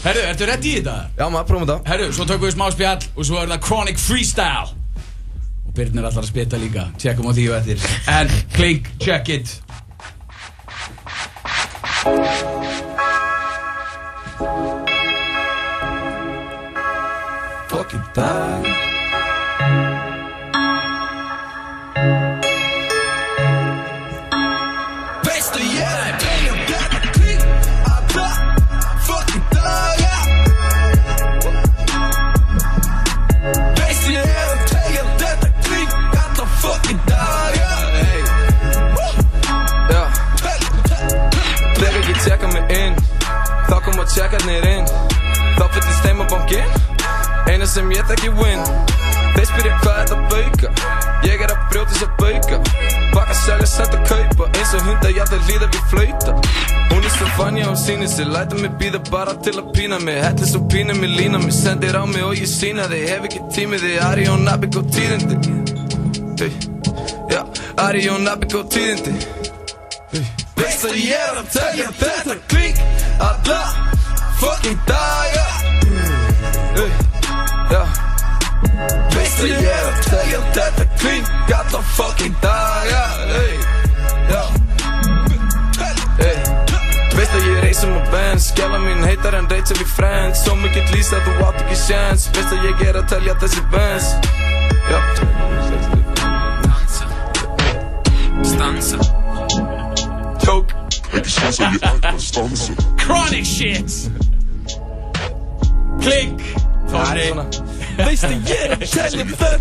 Herru, ertu ready í þetta? Já maður, prófum þetta. Herru, svo tökum við smá spjall og svo það Chronic Freestyle. Og Birnir allar að spita líka, tjekkum á því og eftir. En, Klink, check it. Fucking dag. Veistu ég er tegja þetta klink alla fucking daga. Veistu ég er tegja þetta klink alla fucking daga. Já. Þegar ekki tjekka mig inn, þá koma tjekkarnir inn. Þá fyllist þeim á bankinn, eina sem ég þekki win. Þeir spyrja hvað þetta bauka, ég er að brjóta þess að bauka. Baka, selja, senda, kaupa, eins og hunda ég það líða við flauta. Hún svo Fanja, hún sýnir sig, læta mig bíða bara til að pína mig. Hellir svo pína mig, lína mig, sendir á mig og ég sína þig. Hef ekki tími þig, Ari og Nabi góð tíðindi. Já, Ari og Nabi góð tíðindi. Veist að ég er að telja þetta klink alla fucking daga. Já. Veist að ég er að telja þetta klink alla fucking daga. Já. Veist að ég reisum á Benz, skjala mín heitar en reyt sem við friends. Svo mikið lýs að þú átt ekki sjans. Veist að ég er að telja þessi Benz. Já. Stanza Choke Chronic shit. Klink. Þorri. Veist að ég er að telja þetta